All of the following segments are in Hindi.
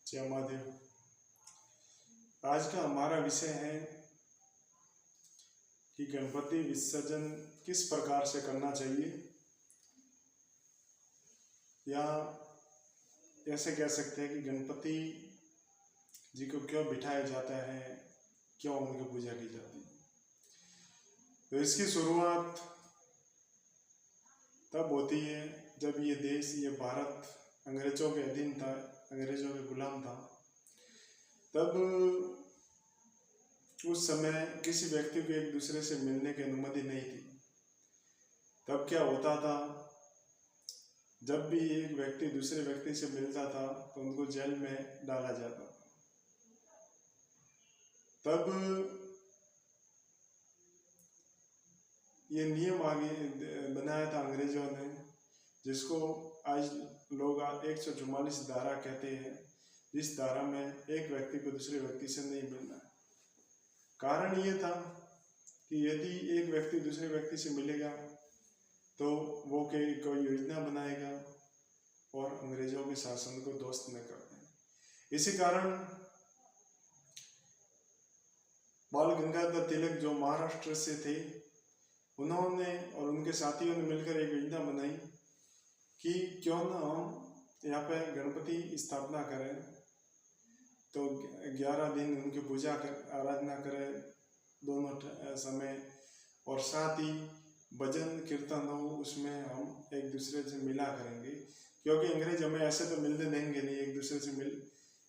जय महादेव। आज का हमारा विषय है कि गणपति विसर्जन किस प्रकार से करना चाहिए, या ऐसे कह सकते हैं कि गणपति जी को क्यों बिठाया जाता है, क्यों उनकी पूजा की जाती है। तो इसकी शुरुआत तब होती है जब ये देश, ये भारत अंग्रेजों के अधीन था, अंग्रेजों के गुलाम था। तब उस समय किसी व्यक्ति को एक दूसरे से मिलने की अनुमति नहीं थी। तब क्या होता था, जब भी एक व्यक्ति दूसरे व्यक्ति से मिलता था तो उनको जेल में डाला जाता था। तब ये नियम आगे बनाया था अंग्रेजों ने, जिसको आज लोग 144 धारा कहते हैं, जिस धारा में एक व्यक्ति को दूसरे व्यक्ति से नहीं मिलना है। कारण ये था कि यदि एक व्यक्ति दूसरे व्यक्ति से मिलेगा तो वो कोई योजना बनाएगा और अंग्रेजों के शासन को ध्वस्त न कर दें। इसी कारण बाल गंगाधर तिलक जो महाराष्ट्र से थे, उन्होंने और उनके साथियों ने मिलकर एक योजना बनाई कि क्यों ना हम यहाँ पे गणपति स्थापना करें, तो 11 दिन उनकी पूजा आराधना करें दोनों समय, और साथ ही भजन कीर्तन हो, उसमें हम एक दूसरे से मिला करेंगे, क्योंकि अंग्रेज हमें ऐसे तो मिलने देंगे नहीं एक दूसरे से मिल,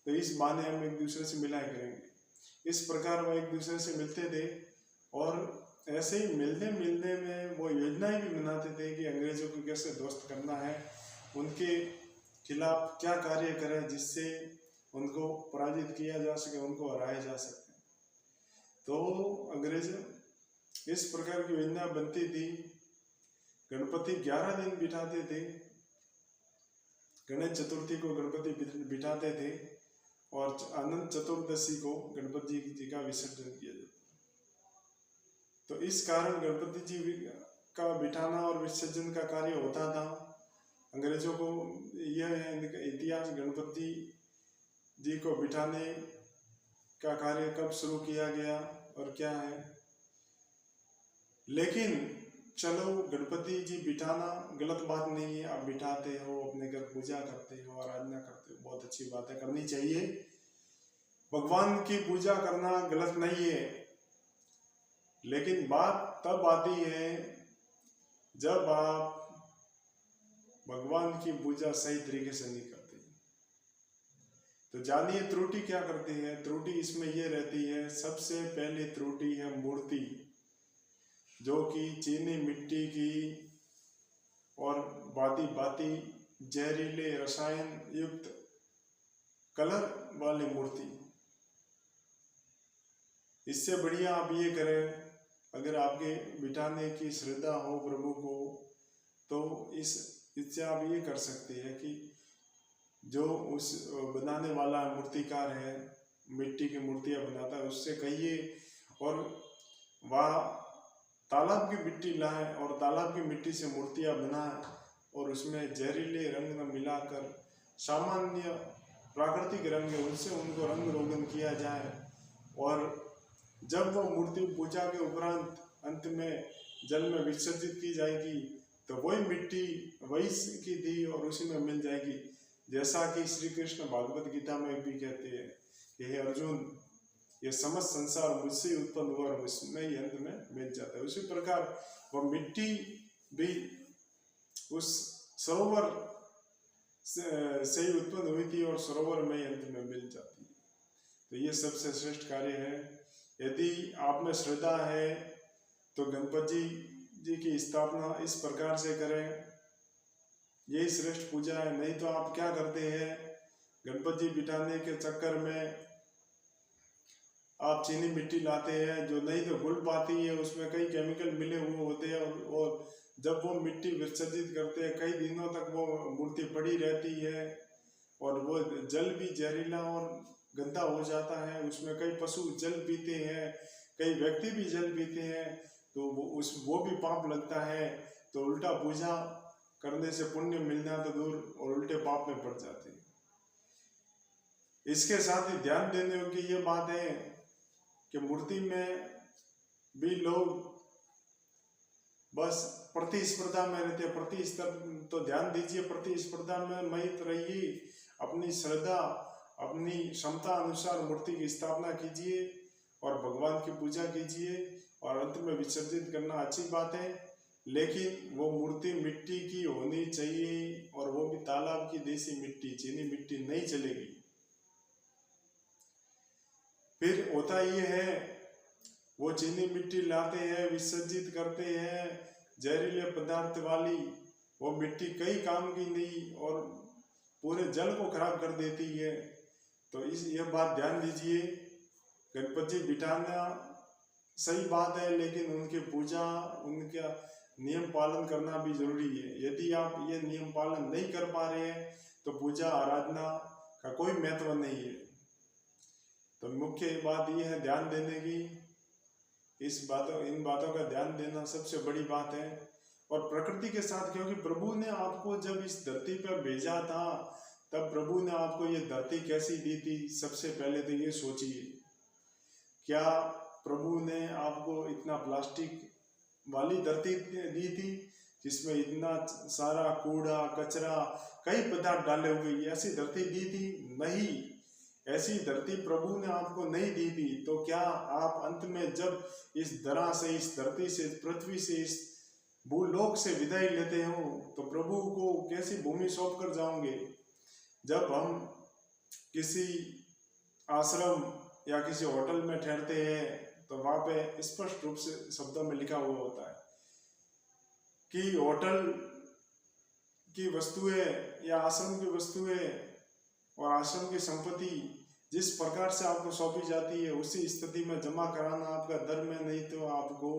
तो इस बहाने हम एक दूसरे से मिला करेंगे। इस प्रकार वो एक दूसरे से मिलते थे और ऐसे ही मिलने मिलने में वो योजनाएं भी बनाते थे कि अंग्रेजों को कैसे ध्वस्त करना है, उनके खिलाफ क्या कार्य करें जिससे उनको पराजित किया जा सके, उनको हराया जा सके। तो अंग्रेज इस प्रकार की योजना बनती थी। गणपति 11 दिन बिठाते थे, गणेश चतुर्थी को गणपति बिठाते थे और अनंत चतुर्दशी को गणपति जी का विसर्जन किया जाता। तो इस कारण गणपति जी का बिठाना और विसर्जन का कार्य होता था। अंग्रेजों को यह इतिहास गणपति जी को बिठाने का कार्य कब शुरू किया गया और क्या है, लेकिन चलो गणपति जी बिठाना गलत बात नहीं है। आप बिठाते हो, अपने घर पूजा करते हो, आराधना करते हो, बहुत अच्छी बात है, करनी चाहिए। भगवान की पूजा करना गलत नहीं है, लेकिन बात तब आती है जब आप भगवान की पूजा सही तरीके से नहीं करते। तो जानिए त्रुटि क्या करती है। त्रुटि इसमें यह रहती है, सबसे पहले त्रुटि है मूर्ति, जो कि चीनी मिट्टी की और बाती जहरीले रसायन युक्त कलर वाली मूर्ति। इससे बढ़िया आप ये करें, अगर आपके बिठाने की श्रद्धा हो प्रभु को, तो इससे आप ये कर सकते हैं कि जो उस बनाने वाला मूर्तिकार है, मिट्टी की मूर्तियां बनाता है, उससे कहिए और वह तालाब की मिट्टी लाए और तालाब की मिट्टी से मूर्तियां बनाए और उसमें जहरीले रंग न मिलाकर सामान्य प्राकृतिक रंग है उनसे उनको रंग रोगन किया जाए। और जब वो मूर्ति पूजा के उपरांत अंत में जल में विसर्जित की जाएगी तो वही मिट्टी वही की थी और उसी में मिल जाएगी। जैसा कि श्री कृष्ण भागवत गीता में भी कहते हैं कि हे अर्जुन, ये समस्त संसार मुझसे उत्पन्न हुआ और मुझमें ही अंत में मिल जाता है। उसी प्रकार वह मिट्टी भी उस सरोवर से ही उत्पन्न हुई थी और सरोवर में ही अंत में मिल जाती है। तो ये सबसे श्रेष्ठ कार्य है। यदि आप में श्रद्धा है तो गणपति जी की स्थापना इस प्रकार से करें, यही श्रेष्ठ पूजा है। नहीं तो आप क्या करते हैं, गणपति बिठाने के चक्कर में आप चीनी मिट्टी लाते हैं जो नहीं तो घुल पाती है, उसमें कई केमिकल मिले हुए होते हैं और जब वो मिट्टी विसर्जित करते हैं कई दिनों तक वो मूर्ति पड़ी रहती है और वो जल भी जहरीला और गंदा हो जाता है। उसमें कई पशु जल पीते हैं, कई व्यक्ति भी जल पीते हैं, तो वो भी पाप लगता है। तो उल्टा पूजा करने से पुण्य मिलना तो दूर और उल्टे पाप में पड़ जाते हैं। इसके साथ ही ध्यान देने योग्य ये बात है कि मूर्ति में भी लोग बस प्रतिस्पर्धा में रहते हैं। प्रतिस्पर्धा तो ध्यान दीजिए, प्रतिस्पर्धा में मत रहिए, अपनी श्रद्धा अपनी क्षमता अनुसार मूर्ति की स्थापना कीजिए और भगवान की पूजा कीजिए और अंत में विसर्जित करना अच्छी बात है, लेकिन वो मूर्ति मिट्टी की होनी चाहिए और वो भी तालाब की देसी मिट्टी, चीनी मिट्टी नहीं चलेगी। फिर होता ये है, वो चीनी मिट्टी लाते हैं, विसर्जित करते हैं, जहरीले पदार्थ वाली वो मिट्टी कई काम की नहीं और पूरे जल को खराब कर देती है। तो यह बात ध्यान दीजिए। गणपति जी बिठाना सही बात है, लेकिन उनकी पूजा, उनका नियम पालन करना भी जरूरी है। यदि आप ये नियम पालन नहीं कर पा रहे हैं तो पूजा आराधना का कोई महत्व नहीं है। तो मुख्य बात यह है ध्यान देने की, इन बातों का ध्यान देना सबसे बड़ी बात है। और प्रकृति के साथ, क्योंकि प्रभु ने आपको जब इस धरती पर भेजा था तब प्रभु ने आपको ये धरती कैसी दी थी, सबसे पहले तो ये सोचिए। क्या प्रभु ने आपको इतना प्लास्टिक वाली धरती दी थी जिसमें इतना सारा कूड़ा कचरा कई पदार्थ डाले हुए, ऐसी धरती दी थी? नहीं, ऐसी धरती प्रभु ने आपको नहीं दी थी। तो क्या आप अंत में जब इस धरा से, इस धरती से, पृथ्वी से, इस भूलोक से विदाई लेते हो तो प्रभु को कैसी भूमि सौंप कर जाओगे? जब हम किसी आश्रम या किसी होटल में ठहरते हैं तो वहां पे स्पष्ट रूप से शब्दों में लिखा हुआ होता है कि होटल की वस्तुएं या आश्रम की वस्तुएं और आश्रम की संपत्ति जिस प्रकार से आपको सौंपी जाती है उसी स्थिति में जमा कराना आपका धर्म है। नहीं तो आपको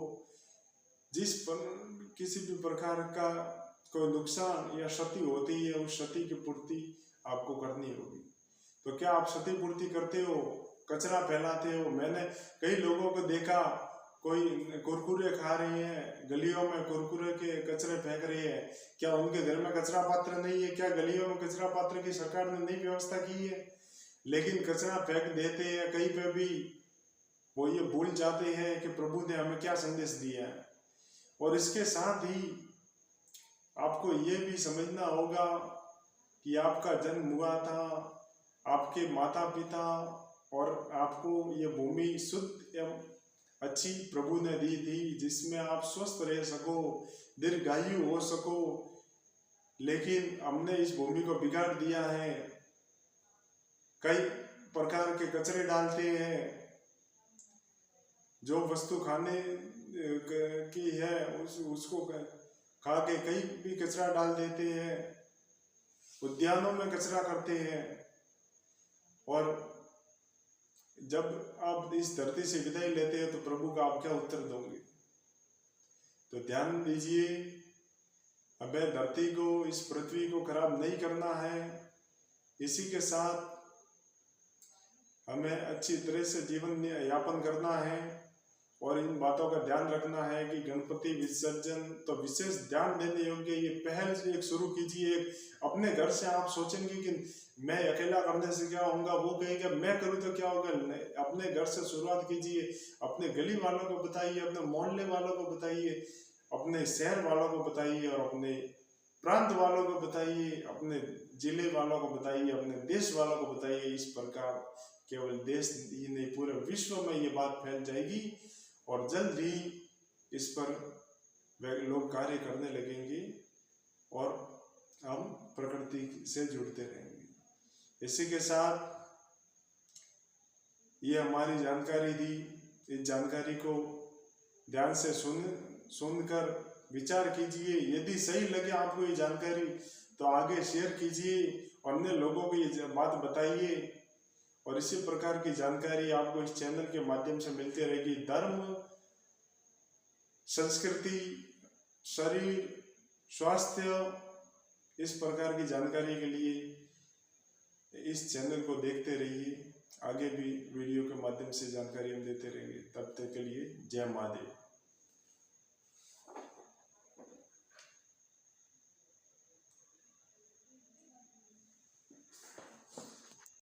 किसी भी प्रकार का कोई नुकसान या क्षति होती है, उस क्षति की पूर्ति आपको करनी होगी। तो क्या आप क्षति पूर्ति करते हो? कचरा फैलाते हो? मैंने कई लोगों को देखा, कोई कुरकुरे खा रहे हैं, गलियों में कुरकुरे के कचरे फेंक रहे हैं। क्या उनके घर में कचरा पात्र नहीं है? क्या गलियों में कचरा पात्र की सरकार ने नहीं व्यवस्था की है? लेकिन कचरा फेंक देते हैं कहीं पे भी। वो ये भूल जाते हैं कि प्रभु ने हमें क्या संदेश दिया है। और इसके साथ ही आपको ये भी समझना होगा कि आपका जन्म हुआ था, आपके माता पिता और आपको ये भूमि शुद्ध एवं अच्छी प्रभु ने दी थी जिसमें आप स्वस्थ रह सको, दीर्घायु हो सको। लेकिन हमने इस भूमि को बिगाड़ दिया है, कई प्रकार के कचरे डालते हैं। जो वस्तु खाने की है उसको खा के कहीं भी कचरा डाल देते हैं, उद्यानों में कचरा करते हैं। और जब आप इस धरती से विदाई लेते हैं तो प्रभु का आप क्या उत्तर दोगे? तो ध्यान दीजिए, हमें धरती को, इस पृथ्वी को खराब नहीं करना है। इसी के साथ हमें अच्छी तरह से जीवन यापन करना है और इन बातों का ध्यान रखना है कि गणपति विसर्जन तो विशेष ध्यान देने योग्य ये पहल से एक शुरू कीजिए। अपने घर से आप सोचेंगे कि मैं अकेला करने से क्या होगा, वो कहेगा मैं करूँ तो क्या होगा। अपने घर से शुरुआत कीजिए, अपने गली वालों को बताइए, अपने मोहल्ले वालों को बताइए, अपने शहर वालों को बताइए और अपने प्रांत वालों को बताइए, अपने जिले वालों को बताइए, अपने देश वालों को बताइए। इस प्रकार केवल देश ही नहीं पूरे विश्व में ये बात फैल जाएगी और जल्द ही इस पर लोग कार्य करने लगेंगे और हम प्रकृति से जुड़ते रहेंगे। इसी के साथ ये हमारी जानकारी थी। इस जानकारी को ध्यान से सुनकर विचार कीजिए। यदि सही लगे आपको ये जानकारी तो आगे शेयर कीजिए, अन्य लोगों को ये बात बताइए और इसी प्रकार की जानकारी आपको इस चैनल के माध्यम से मिलती रहेगी। धर्म, संस्कृति, शरीर, स्वास्थ्य, इस प्रकार की जानकारी के लिए इस चैनल को देखते रहिए। आगे भी वीडियो के माध्यम से जानकारी हम देते रहेंगे। तब तक के लिए जय महादेव।